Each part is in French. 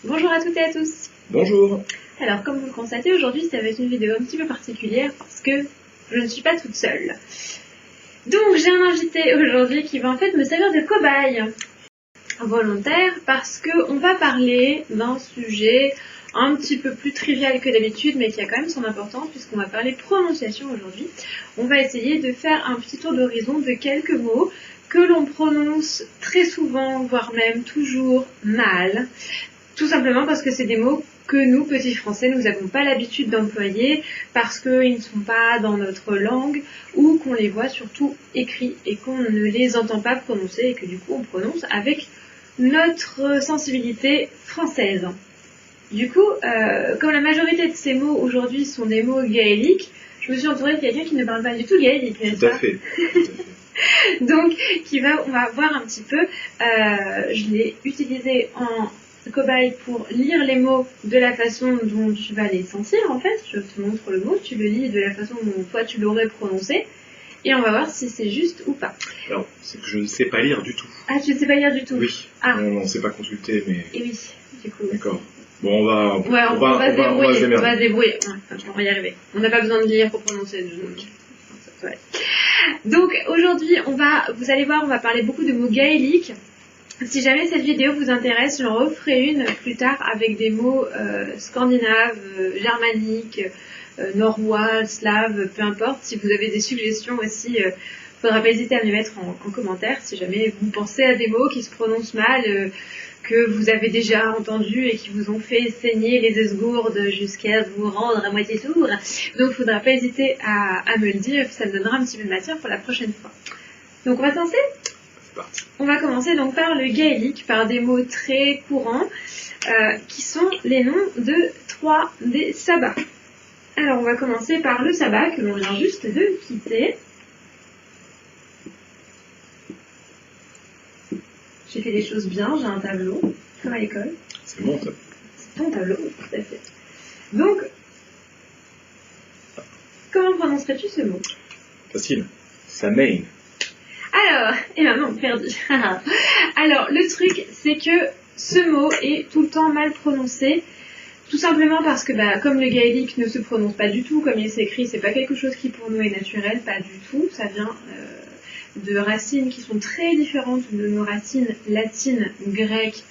Bonjour à toutes et à tous. Bonjour. Alors comme vous le constatez, aujourd'hui ça va être une vidéo un petit peu particulière parce que je ne suis pas toute seule. Donc j'ai un invité aujourd'hui qui va en fait me servir de cobaye volontaire parce qu'on va parler d'un sujet un petit peu plus trivial que d'habitude mais qui a quand même son importance puisqu'on va parler prononciation aujourd'hui. On va essayer de faire un petit tour d'horizon de quelques mots que l'on prononce très souvent, voire même toujours mal. Tout simplement parce que c'est des mots que nous, petits français, nous n'avons pas l'habitude d'employer parce qu'ils ne sont pas dans notre langue ou qu'on les voit surtout écrits et qu'on ne les entend pas prononcer et que du coup on prononce avec notre sensibilité française. Du coup, comme la majorité de ces mots aujourd'hui sont des mots gaéliques, je me suis entourée de quelqu'un qui ne parle pas du tout gaélique, n'est-ce pas ? Tout à fait. Donc, on va voir un petit peu, je l'ai utilisé en cobaye pour lire les mots de la façon dont tu vas les sentir en fait. Je te montre le mot, tu le lis de la façon dont toi tu l'aurais prononcé et on va voir si c'est juste ou pas. Alors, c'est que je ne sais pas lire du tout. Ah, tu ne sais pas lire du tout? Oui. Ah. On ne s'est pas consulté, mais... Et oui, du coup. D'accord. Bon, on va se débrouiller. démerder. On va se débrouiller. On va y arriver. On n'a pas besoin de lire pour prononcer. Donc aujourd'hui, vous allez voir, on va parler beaucoup de mots gaéliques. Si jamais cette vidéo vous intéresse, j'en referai une plus tard avec des mots scandinaves, germaniques, norrois, slaves, peu importe. Si vous avez des suggestions aussi, faudra pas hésiter à me les mettre en commentaire. Si jamais vous pensez à des mots qui se prononcent mal, que vous avez déjà entendus et qui vous ont fait saigner les esgourdes jusqu'à vous rendre à moitié sourd. Donc faudra pas hésiter à me le dire, ça me donnera un petit peu de matière pour la prochaine fois. Donc on va se lancer ? On va commencer donc par le gaélique, par des mots très courants, qui sont les noms de 3 des sabbats. Alors on va commencer par le sabbat que l'on vient juste de quitter. J'ai fait des choses bien, j'ai un tableau, comme à l'école. C'est mon tableau. C'est ton tableau, tout à fait. Donc, comment prononcerais-tu ce mot ? Facile. Samein. Alors, eh ben non, perdu. Alors, le truc, c'est que ce mot est tout le temps mal prononcé, tout simplement parce que, comme le gaélique ne se prononce pas du tout, comme il s'écrit, c'est pas quelque chose qui pour nous est naturel, pas du tout. Ça vient de racines qui sont très différentes de nos racines latines, grecques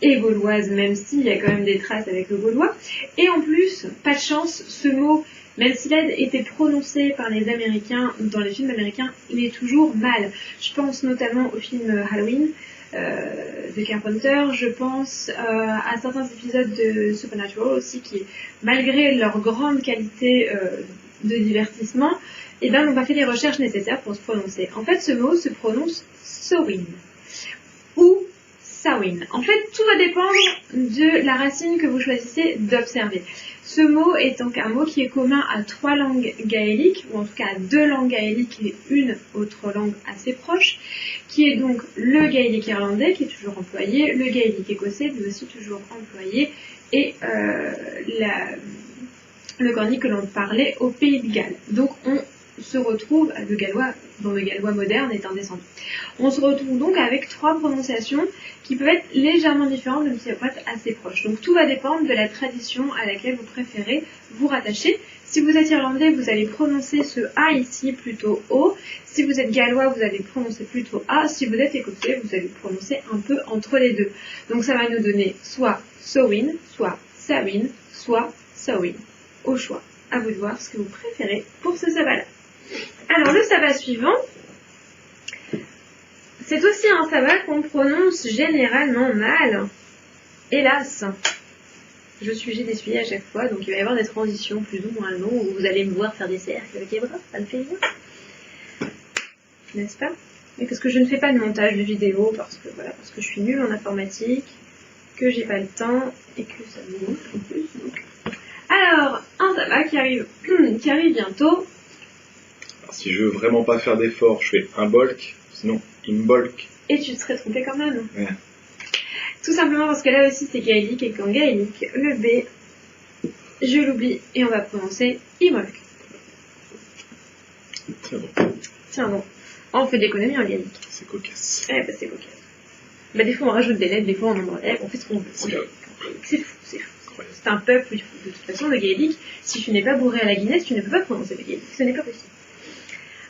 et gauloises, même s'il y a quand même des traces avec le gaulois. Et en plus, pas de chance, ce mot, même s'il a été prononcé par les Américains, dans les films américains, il est toujours mal. Je pense notamment au film Halloween de Carpenter, je pense à certains épisodes de Supernatural aussi, qui, malgré leur grande qualité de divertissement, n'ont pas fait les recherches nécessaires pour se prononcer. En fait, ce mot se prononce Sowin ou Sawin. En fait, tout va dépendre de la racine que vous choisissez d'observer. Ce mot est donc un mot qui est commun à 3 langues gaéliques, ou en tout cas à 2 langues gaéliques et une autre langue assez proche, qui est donc le gaélique irlandais, qui est toujours employé, le gaélique écossais, qui est aussi toujours employé, et le cornique que l'on parlait au Pays de Galles. Donc on se retrouve, dont le gallois moderne est un descendant. On se retrouve donc avec 3 prononciations qui peuvent être légèrement différentes, même si elles peuvent être assez proches. Donc tout va dépendre de la tradition à laquelle vous préférez vous rattacher. Si vous êtes irlandais, vous allez prononcer ce A ici plutôt O. Si vous êtes gallois, vous allez prononcer plutôt A. Si vous êtes écossais, vous allez prononcer un peu entre les deux. Donc ça va nous donner soit Sowin, soit Sawin, soit Sowin. Au choix. À vous de voir ce que vous préférez pour ce sabbat-là. Alors le sabbat suivant, c'est aussi un sabbat qu'on prononce généralement mal. Hélas, je suis obligée d'essuyer à chaque fois, donc il va y avoir des transitions plus ou moins longues où vous allez me voir faire des cercles avec les bras, ça le fait bien. N'est-ce pas ? Mais parce que je ne fais pas de montage de vidéo, parce que je suis nulle en informatique, que j'ai pas le temps et que ça me gonfle en plus. Donc. Alors, un sabbat qui arrive bientôt. Alors, si je veux vraiment pas faire d'effort, je fais un bolk, sinon imbolk. Et tu te serais trompé quand même. Ouais. Tout simplement parce que là aussi c'est gaélique et qu'en gaélique, le B, je l'oublie et on va prononcer imolk. Tiens bon. Tiens bon. On fait d'économie en gaélique. C'est cocasse. Eh ben c'est cocasse. Des fois on rajoute des lettres, des fois on en enlève, on fait ce qu'on veut. C'est fou, c'est fou. C'est un peuple, de toute façon, le gaélique. Si tu n'es pas bourré à la Guinness, tu ne peux pas prononcer le gaélique. Ce n'est pas possible.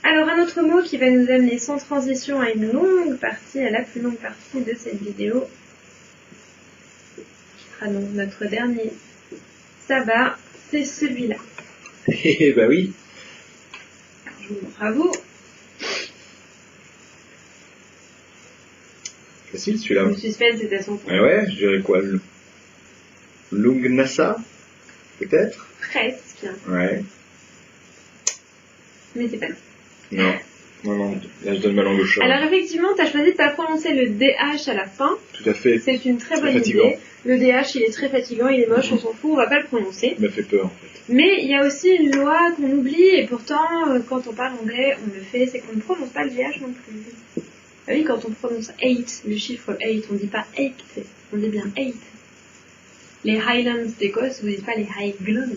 Alors, un autre mot qui va nous amener sans transition à une longue partie, à la plus longue partie de cette vidéo, qui sera donc notre dernier sabbat, c'est celui-là. Eh bah oui. Alors, je vous montre à vous. Facile celui-là. Le suspense est à son point. Ah ouais, je dirais quoi, Lungnasa, peut-être. Presque. Ouais. Mais c'est pas ça. Non. Non, là je donne ma langue au chat. Alors effectivement, tu as choisi de pas prononcer le DH à la fin. Tout à fait. C'est une très bonne fatigant. idée. Le DH, il est très fatigant, il est moche, on s'en fout, on va pas le prononcer. Il m'a fait peur en fait. Mais il y a aussi une loi qu'on oublie, et pourtant, quand on parle anglais, on le fait, c'est qu'on ne prononce pas le DH non plus. Ah oui, quand on prononce 8, le chiffre 8, on dit pas 8, on dit bien 8. Les Highlands d'Écosse, vous dites pas les Highlands.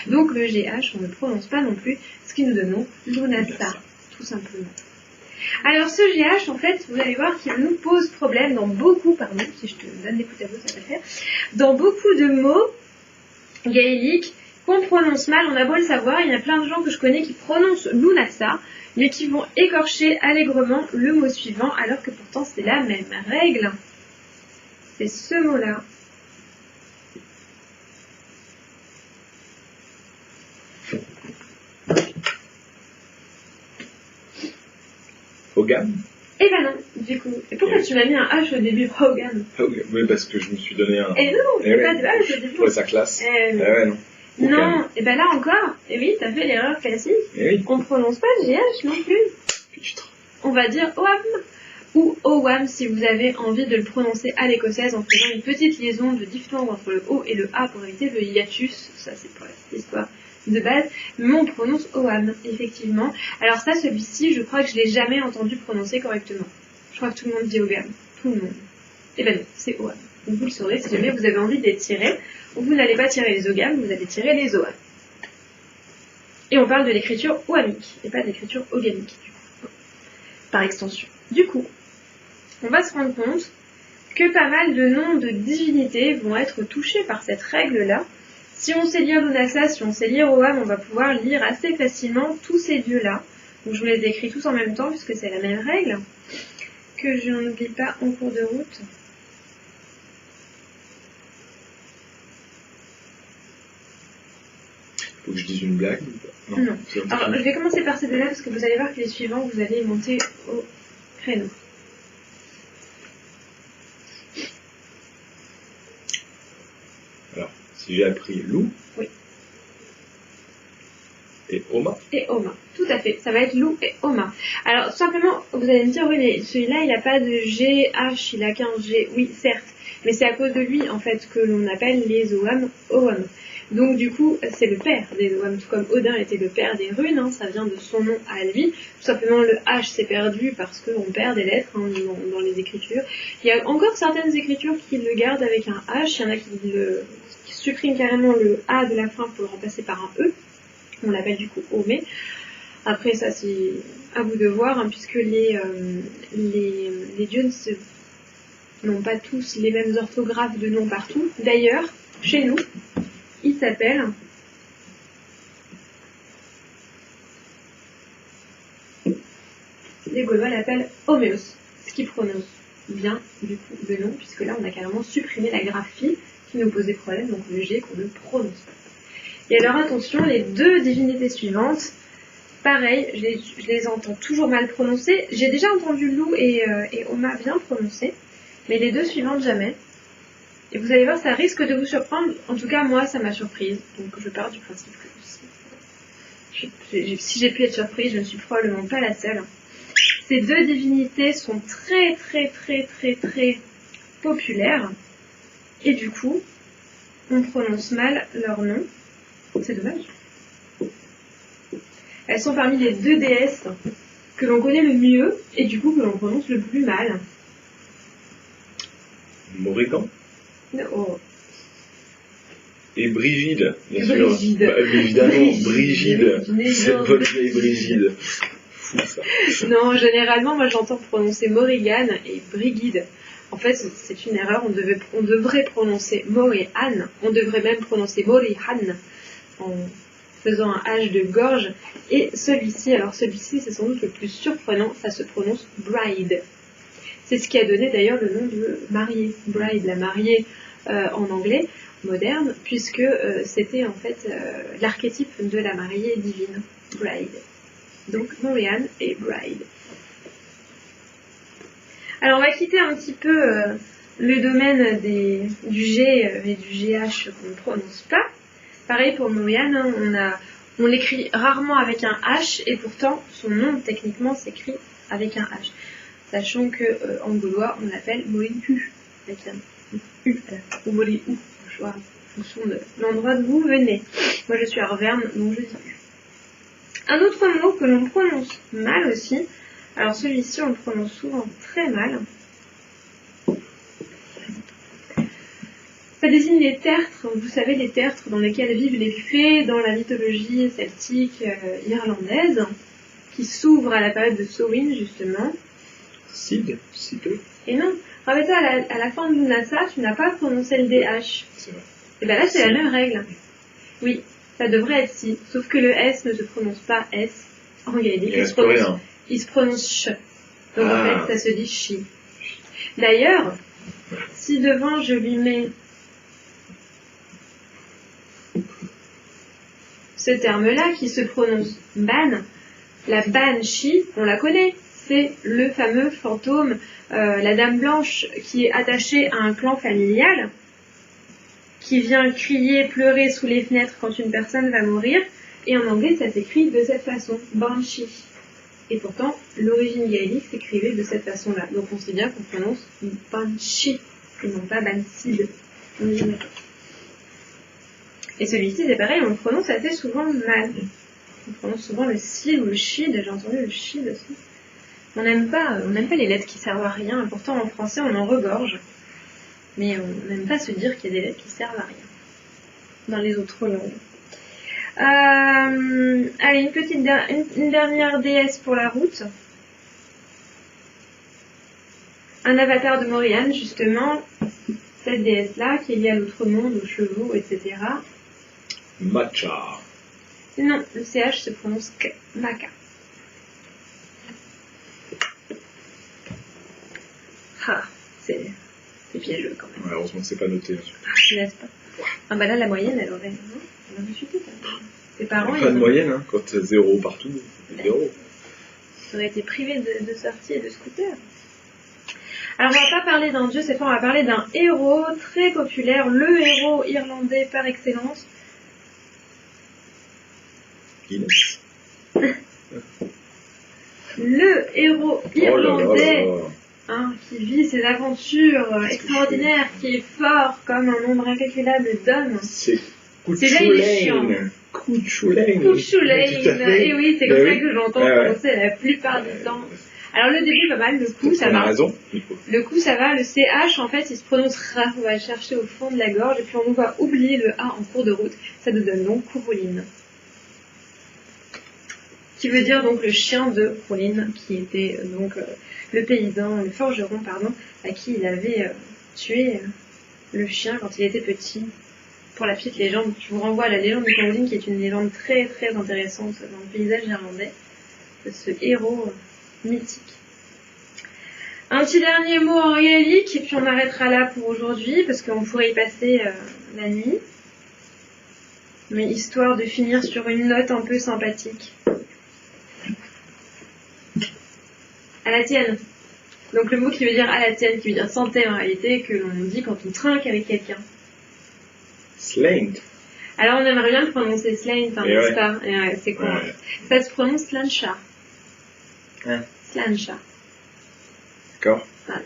Donc le GH, on ne prononce pas non plus, ce qui nous donne Lunasa, tout simplement. Alors ce GH, en fait, vous allez voir qu'il nous pose problème dans beaucoup, pardon, si je te donne des coups à vous, ça va faire, dans beaucoup de mots gaéliques qu'on prononce mal, on a beau le savoir, il y a plein de gens que je connais qui prononcent Lunasa, mais qui vont écorcher allègrement le mot suivant, alors que pourtant c'est la même règle. C'est ce mot-là. Hogan. Eh ben non, du coup. Et pourquoi tu m'as mis un H au début, Hogan? Hogan. Oui, parce que je me suis donné un... Eh non, Eh pas ouais. de H au début. Ouais, sa classe. Eh, Ah ouais, non. Hogan. non, et ben là encore, et oui, t'as fait l'erreur classique. Eh oui. On prononce pas GH non plus. Putain. On va dire OAM ou OWAM si vous avez envie de le prononcer à l'écossaise en faisant une petite liaison de diphtongue entre le O et le A pour éviter le hiatus. Ça, c'est pour la petite histoire de base. Mais on prononce OAM, effectivement. Alors ça, celui-ci, je crois que je l'ai jamais entendu prononcer correctement. Je crois que tout le monde dit OGAM. Tout le monde. Et ben non, c'est OAM. Donc vous le saurez si jamais vous avez envie de les tirer. Vous n'allez pas tirer les OGAM, vous allez tirer les OAM. Et on parle de l'écriture OAMique, et pas de l'écriture OGAMique, du coup. Par extension. Du coup, on va se rendre compte que pas mal de noms de divinités vont être touchés par cette règle-là. Si on sait lire Lunasa, si on sait lire OAM, on va pouvoir lire assez facilement tous ces dieux-là. Donc je vous les écris tous en même temps, puisque c'est la même règle, que je n'oublie pas en cours de route. Faut que je dise une blague ou pas? Non. Alors, je vais commencer par ces deux-là, parce que vous allez voir que les suivants, vous allez monter au créneau. Alors, si j'ai appris Lou. Oui. Et Oma. Et Oma, tout à fait. Ça va être Lou et Oma. Alors, tout simplement, vous allez me dire, oui, mais celui-là, il n'a pas de GH, il a qu'un G. Oui, certes. Mais c'est à cause de lui, en fait, que l'on appelle les Oam, Oam. Donc, du coup, c'est le père des Oam, tout comme Odin était le père des runes, hein, ça vient de son nom à lui. Tout simplement, le H s'est perdu parce qu'on perd des lettres hein, dans les écritures. Il y a encore certaines écritures qui le gardent avec un H, il y en a qui suppriment carrément le A de la fin pour le remplacer par un E. On l'appelle du coup Omé. Après ça c'est à vous de voir, hein, puisque les dieux n'ont pas tous les mêmes orthographes de noms partout. D'ailleurs, chez nous, ils s'appellent les Gaulois l'appellent Homéos, ce qui prononce bien du coup le nom, puisque là on a carrément supprimé la graphie qui nous posait problème, donc le G qu'on ne prononce pas. Et alors attention, les deux divinités suivantes, pareil, je les entends toujours mal prononcer. J'ai déjà entendu Lou et Oma bien prononcer, mais les deux suivantes jamais. Et vous allez voir, ça risque de vous surprendre. En tout cas, moi, ça m'a surprise. Donc je pars du principe que si j'ai pu être surprise, je ne suis probablement pas la seule. Ces deux divinités sont très très très très très populaires. Et du coup, on prononce mal leur nom. C'est dommage. Elles sont parmi les deux déesses que l'on connaît le mieux et du coup que l'on prononce le plus mal. Morrigan. Oh. Et Brigide, bien sûr. Brigide. Bah, évidemment, Brigide. Cette bonne vieille Brigide. Fou ça. Non, généralement, moi j'entends prononcer Morrigan et Brigide. En fait, c'est une erreur. On devrait prononcer Morihan. On devrait même prononcer Morihan en faisant un H de gorge. Et celui-ci, c'est sans doute le plus surprenant, ça se prononce bride. C'est ce qui a donné d'ailleurs le nom de mariée. Bride, la mariée en anglais moderne, puisque c'était en fait l'archétype de la mariée divine. Bride. Donc Morihan et bride. Alors on va quitter un petit peu le domaine du G et du GH qu'on ne prononce pas. Pareil pour Morihan, hein, on l'écrit rarement avec un H et pourtant son nom techniquement s'écrit avec un H. Sachant que en gaulois on l'appelle Morihu avec un U ou Morihu, en fonction de l'endroit d'où vous venez. Moi je suis à Arverne donc je dis U. Un autre mot que l'on prononce mal aussi. Alors celui-ci, on le prononce souvent très mal. Ça désigne les tertres, vous savez, les tertres dans lesquels vivent les fées dans la mythologie celtique irlandaise, qui s'ouvre à la période de Samhain, justement. Cid. Et non, rappelle-toi, à la fin de Lunasa, tu n'as pas prononcé le DH. C'est vrai. Et bien là, c'est la même règle. Oui, ça devrait être si, sauf que le S ne se prononce pas S en gaélique. Il se prononce ch. Donc en fait, ça se dit chi. D'ailleurs, si devant je lui mets ce terme-là qui se prononce ban, la banshee, on la connaît. C'est le fameux fantôme, la dame blanche qui est attachée à un clan familial, qui vient crier, pleurer sous les fenêtres quand une personne va mourir. Et en anglais, ça s'écrit de cette façon, banshee. Et pourtant, l'origine gaélique s'écrivait de cette façon-là. Donc on sait bien qu'on prononce banshee et non pas bansid. Et celui-ci, c'est pareil, on le prononce assez souvent mal. On prononce souvent le si ou le shid, j'ai entendu le shid aussi. On n'aime pas les lettres qui servent à rien. Pourtant, en français, on en regorge. Mais on n'aime pas se dire qu'il y a des lettres qui servent à rien dans les autres langues. Allez, une dernière déesse pour la route. Un avatar de Morihan, justement. Cette déesse-là, qui est liée à l'autre monde, aux chevaux, etc. Matcha. Non, le CH se prononce Maka. Ah, c'est piégeux quand même. Ouais, heureusement que c'est pas noté. N'est-ce pas? Ah bah là, la moyenne, elle aurait... Elle aurait chuté, tes parents, pas de moyenne, hein, quand c'est 0 partout, 0. Ils auraient été privés de sortie et de scooter. Alors on va pas parler d'un dieu, cette fois on va parler d'un héros très populaire, le héros irlandais par excellence. Guinness. Le héros irlandais qui vit ses aventures extraordinaires, qui est fort comme un nombre incalculable d'hommes. C'est Cuchulainn. Cuchulainn. Et oui, c'est comme ça que j'entends prononcer la plupart du temps. Alors le début pas mal, le coup ça va. Le coup ça va, le CH en fait il se prononce rare, on va le chercher au fond de la gorge et puis on va oublier le A en cours de route. Ça nous donne donc Cuchulainn. Qui veut dire donc le chien de Cuchulainn, qui était donc le paysan, le forgeron pardon, à qui il avait tué le chien quand il était petit. Pour la petite légende, je vous renvoie à la légende de Cuchulainn qui est une légende très très intéressante dans le paysage irlandais, de ce héros mythique. Un petit dernier mot en gaélique et puis on arrêtera là pour aujourd'hui parce qu'on pourrait y passer la nuit. Mais histoire de finir sur une note un peu sympathique. À la tienne. Donc le mot qui veut dire à la tienne, qui veut dire santé en réalité, que l'on dit quand on trinque avec quelqu'un. Slaint. Alors on aimerait bien le prononcer Slaint, hein, n'est-ce pas? C'est quoi? Ouais. Ça se prononce Slancha. Slancha. D'accord. Voilà.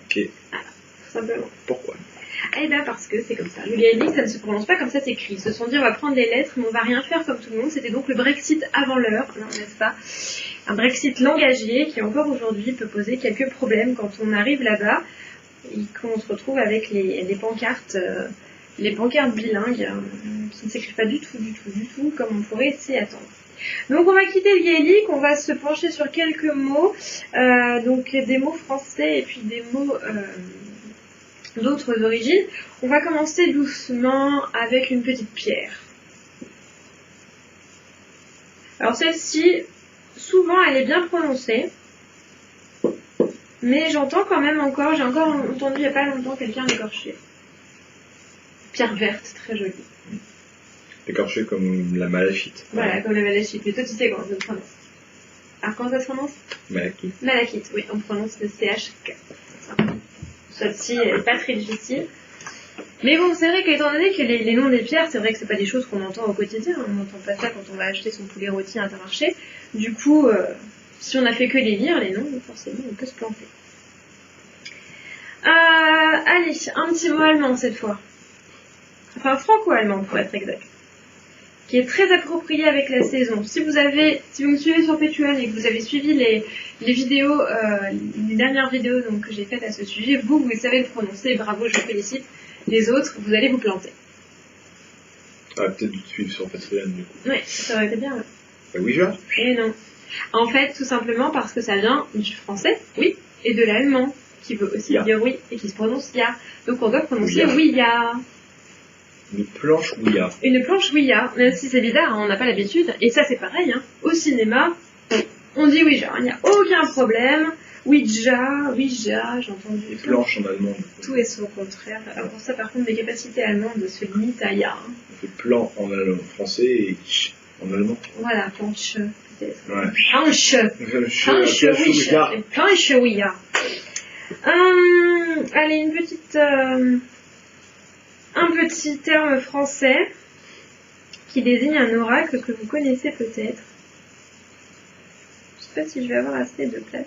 Ok. Voilà, tout simplement. Pourquoi? Eh bien parce que c'est comme ça. Le gaélique, ça ne se prononce pas comme ça s'écrit. Ils se sont dit on va prendre les lettres, mais on va rien faire comme tout le monde. C'était donc le Brexit avant l'heure, n'est-ce pas? Un Brexit langagier qui encore aujourd'hui peut poser quelques problèmes quand on arrive là-bas et qu'on se retrouve avec les pancartes bilingues qui ne s'écrivent pas du tout comme on pourrait s'y attendre. Donc on va quitter le gaélique, on va se pencher sur quelques mots, donc des mots français et puis des mots d'autres origines. On va commencer doucement avec une petite pierre. Alors celle-ci, souvent elle est bien prononcée, mais j'entends quand même encore, j'ai encore entendu il n'y a pas longtemps quelqu'un l'écorcher. Pierre verte, très jolie. Écorché comme la malachite. Voilà, comme la malachite. Mais toi tu sais comment ça se prononce. Alors comment ça se prononce? Malachite. Malachite, oui, on prononce le CHK. Celle-ci, elle n'est pas très difficile. Mais bon, c'est vrai qu'étant donné que les noms des pierres, c'est vrai que c'est pas des choses qu'on entend au quotidien. On n'entend pas ça quand on va acheter son poulet rôti à Intermarché. Du coup, si on a fait que les lire, les noms, forcément, on peut se planter. Allez, un petit mot allemand cette fois. Enfin, franco-allemand pour être exact. Qui est très approprié avec la saison. Si vous me suivez sur Patreon et que vous avez suivi les vidéos, les dernières vidéos donc, que j'ai faites à ce sujet, vous savez le prononcer, bravo, je vous félicite. Les autres, vous allez vous planter. Ah, peut-être dû te suivre sur Patreon du coup. Oui, ça aurait été bien. Ouais. Bah oui, genre. Et non. En fait, tout simplement parce que ça vient du français, oui, et de l'allemand, qui veut aussi dire oui, et qui se prononce ya. Donc on doit prononcer oui ya. Une planche ouïa. Une planche ouïa, même si c'est bizarre, hein, on n'a pas l'habitude. Et ça c'est pareil, hein. Au cinéma, on dit ouija, il n'y a aucun problème. Ouija, ouija, j'ai entendu. Planche en allemand. Tout est son contraire. Alors pour ça par contre, mes capacités allemandes se limitent à ya. Hein. On fait plan en français et ch en allemand. Voilà, planche peut-être. Ouais. Planche. Planche ouija. Planche ouija. Allez, une petite... un petit terme français qui désigne un oracle que vous connaissez peut-être. Je sais pas si je vais avoir assez de place.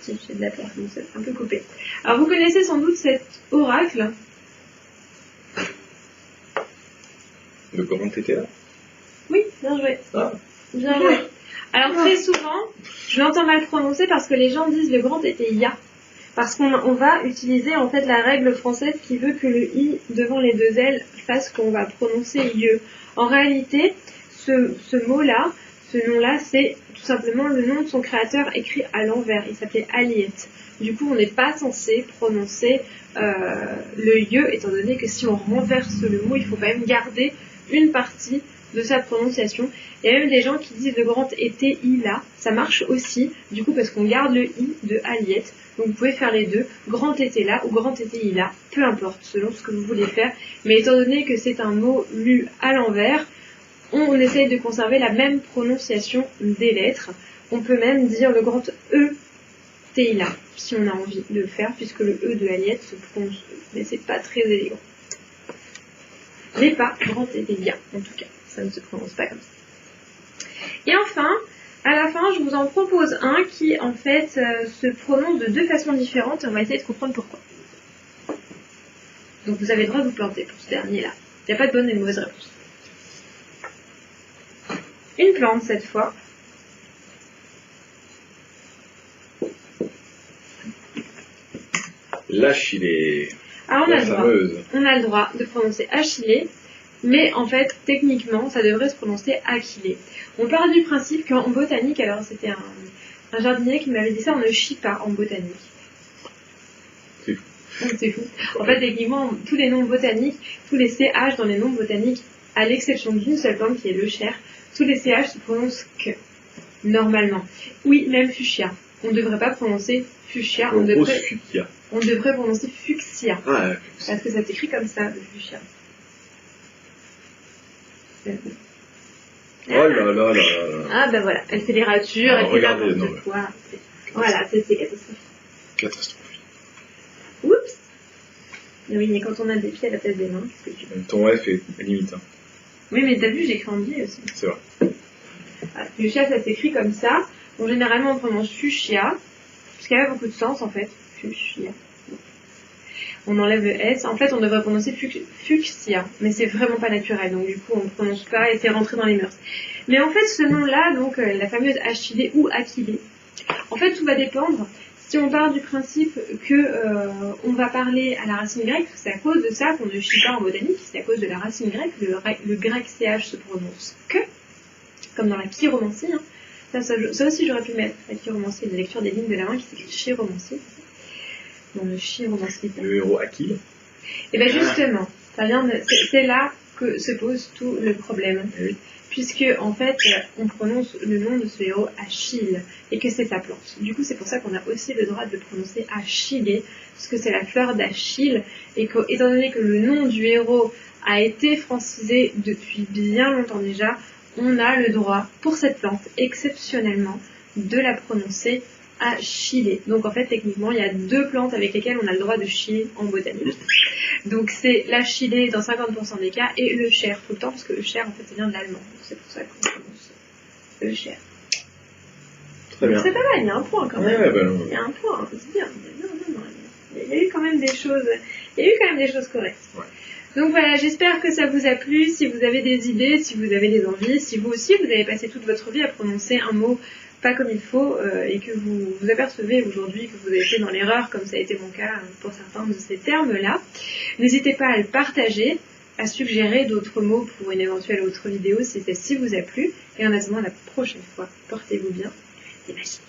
Si j'ai de la place, donc c'est un peu coupé. Alors vous connaissez sans doute cet oracle. Le grand était là. Oui, bien joué. Ah. Bien joué. Alors très souvent, je l'entends mal prononcer parce que les gens disent le grand était ya. Parce qu'on va utiliser en fait la règle française qui veut que le i devant les deux L fasse qu'on va prononcer ye. En réalité, ce mot-là, ce nom-là, c'est tout simplement le nom de son créateur écrit à l'envers. Il s'appelait Aliette. Du coup, on n'est pas censé prononcer le ye, étant donné que si on renverse le mot, il faut quand même garder une partie de sa prononciation. Il y a même des gens qui disent le grand était i là, ça marche aussi, du coup parce qu'on garde le i de Aliette, donc vous pouvez faire les deux, grand était là ou grand était i là, peu importe, selon ce que vous voulez faire, mais étant donné que c'est un mot lu à l'envers, on essaye de conserver la même prononciation des lettres. On peut même dire le grand e t'es là, si on a envie de le faire, puisque le e de Aliette se prononce e, mais c'est pas très élégant. Mais pas grand était bien, en tout cas. Ça ne se prononce pas comme ça. Et enfin, à la fin, je vous en propose un qui, en fait, se prononce de deux façons différentes et on va essayer de comprendre pourquoi. Donc vous avez le droit de vous planter pour ce dernier-là. Il n'y a pas de bonne et de mauvaise réponse. Une plante, cette fois. L'achillée. Ah, La fameuse. On a le droit de prononcer achillée. Mais en fait, techniquement, ça devrait se prononcer achillée. On part du principe qu'en botanique, alors c'était un jardinier qui m'avait dit ça, on ne chie pas en botanique. C'est fou. C'est fou. En fait, techniquement, tous les noms botaniques, tous les CH dans les noms botaniques, à l'exception d'une seule plante qui est le cher, tous les CH se prononcent que, normalement. Oui, même fuchsia. On ne devrait pas prononcer fuchsia, on devrait prononcer fuchsia. Ah, parce que ça s'écrit comme ça, le fuchsia. Oh là là là là. Ah ben voilà, elle fait des ratures, elle fait n'importe quoi. Voilà, c'est catastrophique. Catastrophique. Oups. Oui, mais quand on a des pieds à la place des mains, qu'est-ce que tu veux? Ton F est limite. Hein. Oui, mais t'as vu, j'écris en biais aussi. C'est vrai. Voilà, fuchsia, ça s'écrit comme ça. Bon, généralement, on prononce fuchsia, parce qu'il y a beaucoup de sens en fait. Fuchsia. On enlève le S. En fait, on devrait prononcer fuchsia, mais c'est vraiment pas naturel, donc du coup, on ne prononce pas et c'est rentré dans les mœurs. Mais en fait, ce nom-là, donc la fameuse achillée ou achillée, en fait, tout va dépendre. Si on part du principe que on va parler à la racine grecque, c'est à cause de ça qu'on ne chie pas en botanique, c'est à cause de la racine grecque, le grec CH se prononce que, comme dans la chiromancie, hein. Ça aussi, j'aurais pu mettre lecture romancier, une lecture des lignes de la main qui s'écrit chez romancier. Dans le chi romancier. Le héros Achille. Et bien justement, c'est là que se pose tout le problème. Oui. Puisque, en fait, on prononce le nom de ce héros Achille, et que c'est sa plante. Du coup, c'est pour ça qu'on a aussi le droit de le prononcer Achille, parce que c'est la fleur d'Achille, et étant donné que le nom du héros a été francisé depuis bien longtemps déjà, on a le droit, pour cette plante, exceptionnellement, de la prononcer Achille. Donc en fait, techniquement, il y a 2 plantes avec lesquelles on a le droit de chiller en botanique. Donc c'est l'achillée dans 50% des cas et le cher tout le temps, parce que le cher en fait ça vient de l'allemand. Donc c'est pour ça qu'on prononce le cher. Très bien. C'est pas mal, il y a un point quand même. Ouais, bah non. Il y a un point, c'est bien. Non. Il y a eu quand même des choses correctes. Ouais. Donc voilà, j'espère que ça vous a plu. Si vous avez des idées, si vous avez des envies, si vous aussi vous avez passé toute votre vie à prononcer un mot pas comme il faut et que vous vous apercevez aujourd'hui que vous avez été dans l'erreur, comme ça a été mon cas pour certains de ces termes-là, n'hésitez pas à le partager, à suggérer d'autres mots pour une éventuelle autre vidéo si celle-ci vous a plu. Et en attendant la prochaine fois, portez-vous bien, restez magiques.